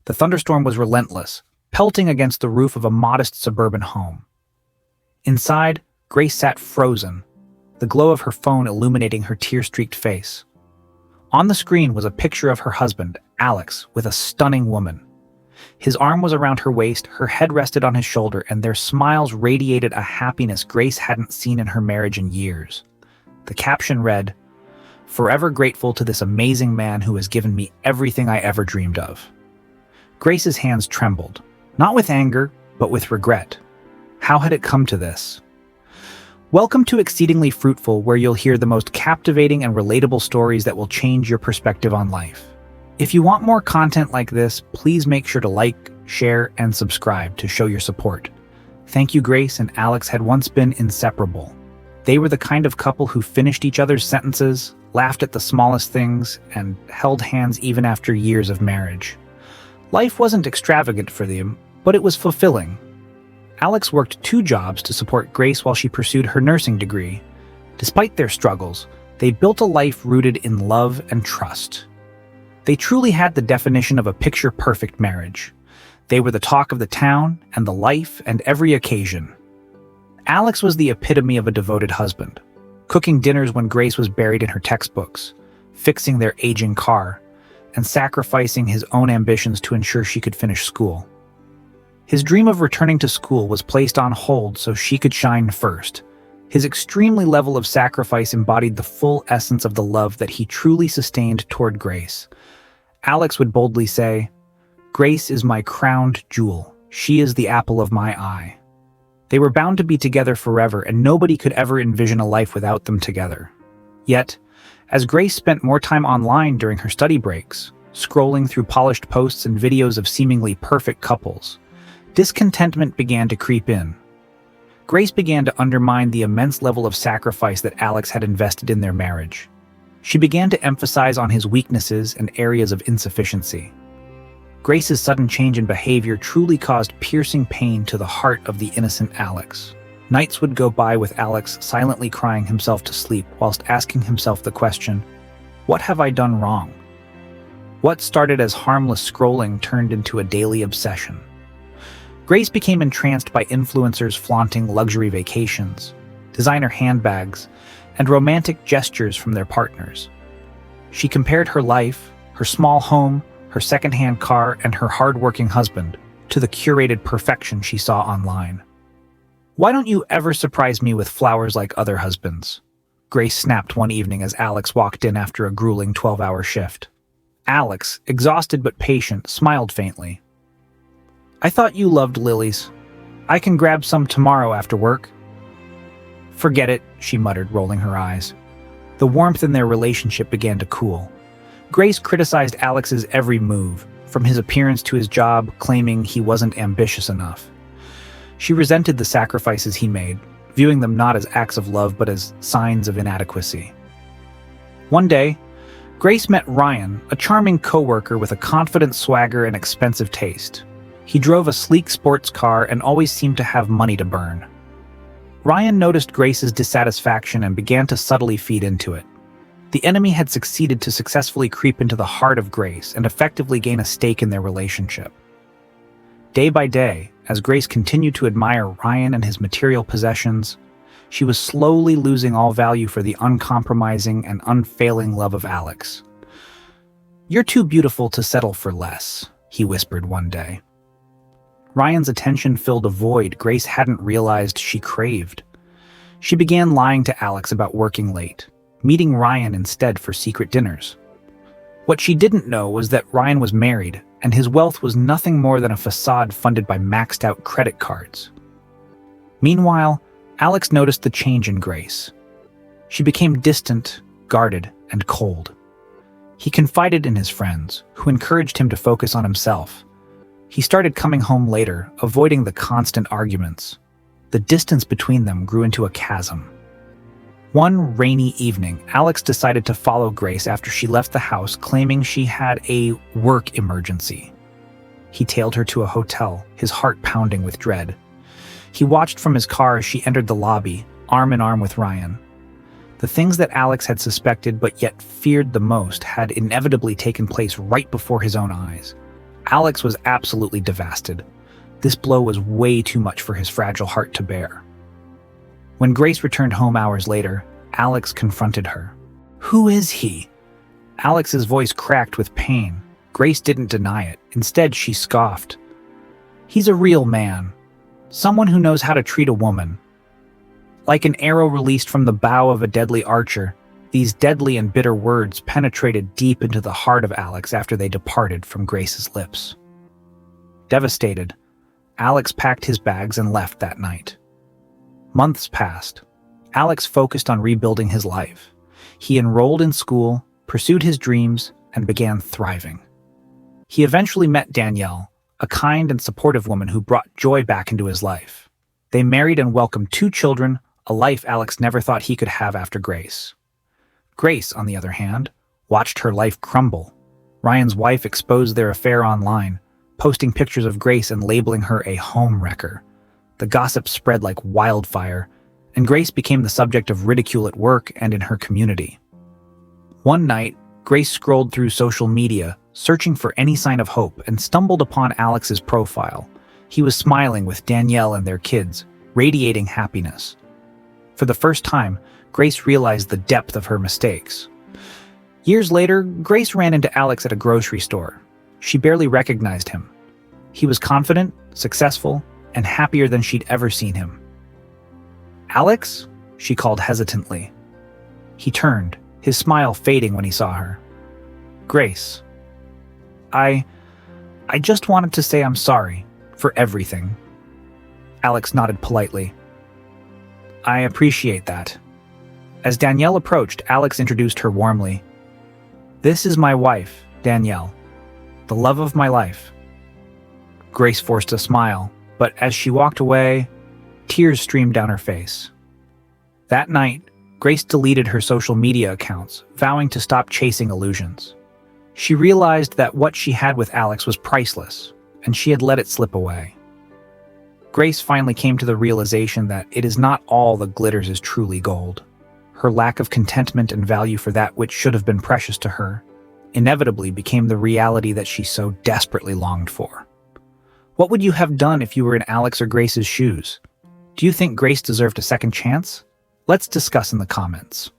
The thunderstorm was relentless, pelting against the roof of a modest suburban home. Inside, Grace sat frozen, the glow of her phone illuminating her tear-streaked face. On the screen was a picture of her husband, Alex, with a stunning woman. His arm was around her waist, her head rested on his shoulder, and their smiles radiated a happiness Grace hadn't seen in her marriage in years. The caption read, "Forever grateful to this amazing man who has given me everything I ever dreamed of." Grace's hands trembled, not with anger, but with regret. How had it come to this? Welcome to Exceedingly Fruitful, where you'll hear the most captivating and relatable stories that will change your perspective on life. If you want more content like this, please make sure to like, share, and subscribe to show your support. Thank you. Grace and Alex had once been inseparable. They were the kind of couple who finished each other's sentences, laughed at the smallest things, and held hands even after years of marriage. Life wasn't extravagant for them, but it was fulfilling. Alex worked 2 jobs to support Grace while she pursued her nursing degree. Despite their struggles, they built a life rooted in love and trust. They truly had the definition of a picture-perfect marriage. They were the talk of the town and the life and every occasion. Alex was the epitome of a devoted husband, cooking dinners when Grace was buried in her textbooks, fixing their aging car, and sacrificing his own ambitions to ensure she could finish school. His dream of returning to school was placed on hold so she could shine first. His extremely level of sacrifice embodied the full essence of the love that he truly sustained toward Grace. Alex would boldly say, "Grace is my crowned jewel. She is the apple of my eye." They were bound to be together forever, and nobody could ever envision a life without them together. Yet, as Grace spent more time online during her study breaks, scrolling through polished posts and videos of seemingly perfect couples, discontentment began to creep in. Grace began to undermine the immense level of sacrifice that Alex had invested in their marriage. She began to emphasize on his weaknesses and areas of insufficiency. Grace's sudden change in behavior truly caused piercing pain to the heart of the innocent Alex. Nights would go by with Alex silently crying himself to sleep whilst asking himself the question, "What have I done wrong?" What started as harmless scrolling turned into a daily obsession. Grace became entranced by influencers flaunting luxury vacations, designer handbags, and romantic gestures from their partners. She compared her life, her small home, her second-hand car, and her hard-working husband to the curated perfection she saw online. "Why don't you ever surprise me with flowers like other husbands?" Grace snapped one evening as Alex walked in after a grueling 12-hour shift. Alex, exhausted but patient, smiled faintly. "I thought you loved lilies. I can grab some tomorrow after work." "Forget it," she muttered, rolling her eyes. The warmth in their relationship began to cool. Grace criticized Alex's every move, from his appearance to his job, claiming he wasn't ambitious enough. She resented the sacrifices he made, viewing them not as acts of love but as signs of inadequacy. One day, Grace met Ryan, a charming coworker with a confident swagger and expensive taste. He drove a sleek sports car and always seemed to have money to burn. Ryan noticed Grace's dissatisfaction and began to subtly feed into it. The enemy had succeeded to successfully creep into the heart of Grace and effectively gain a stake in their relationship. Day by day, as Grace continued to admire Ryan and his material possessions, she was slowly losing all value for the uncompromising and unfailing love of Alex. "You're too beautiful to settle for less," he whispered one day. Ryan's attention filled a void Grace hadn't realized she craved. She began lying to Alex about working late, meeting Ryan instead for secret dinners. What she didn't know was that Ryan was married, and his wealth was nothing more than a facade funded by maxed-out credit cards. Meanwhile, Alex noticed the change in Grace. She became distant, guarded, and cold. He confided in his friends, who encouraged him to focus on himself. He started coming home later, avoiding the constant arguments. The distance between them grew into a chasm. One rainy evening, Alex decided to follow Grace after she left the house, claiming she had a work emergency. He tailed her to a hotel, his heart pounding with dread. He watched from his car as she entered the lobby, arm in arm with Ryan. The things that Alex had suspected but yet feared the most had inevitably taken place right before his own eyes. Alex was absolutely devastated. This blow was way too much for his fragile heart to bear. When Grace returned home hours later, Alex confronted her. "Who is he?" Alex's voice cracked with pain. Grace didn't deny it. Instead, she scoffed. "He's a real man. Someone who knows how to treat a woman." Like an arrow released from the bow of a deadly archer, these deadly and bitter words penetrated deep into the heart of Alex after they departed from Grace's lips. Devastated, Alex packed his bags and left that night. Months passed. Alex focused on rebuilding his life. He enrolled in school, pursued his dreams, and began thriving. He eventually met Danielle, a kind and supportive woman who brought joy back into his life. They married and welcomed 2 children, a life Alex never thought he could have after Grace. Grace, on the other hand, watched her life crumble. Ryan's wife exposed their affair online, posting pictures of Grace and labeling her a home wrecker. The gossip spread like wildfire, and Grace became the subject of ridicule at work and in her community. One night, Grace scrolled through social media, searching for any sign of hope, and stumbled upon Alex's profile. He was smiling with Danielle and their kids, radiating happiness. For the first time, Grace realized the depth of her mistakes. Years later, Grace ran into Alex at a grocery store. She barely recognized him. He was confident, successful, and happier than she'd ever seen him. "Alex?" she called hesitantly. He turned, his smile fading when he saw her. "Grace, I just wanted to say I'm sorry for everything." Alex nodded politely. "I appreciate that." As Danielle approached, Alex introduced her warmly. "This is my wife, Danielle, the love of my life." Grace forced a smile, but as she walked away, tears streamed down her face. That night, Grace deleted her social media accounts, vowing to stop chasing illusions. She realized that what she had with Alex was priceless, and she had let it slip away. Grace finally came to the realization that it is not all that glitters is truly gold. Her lack of contentment and value for that which should have been precious to her inevitably became the reality that she so desperately longed for. What would you have done if you were in Alex or Grace's shoes? Do you think Grace deserved a second chance? Let's discuss in the comments.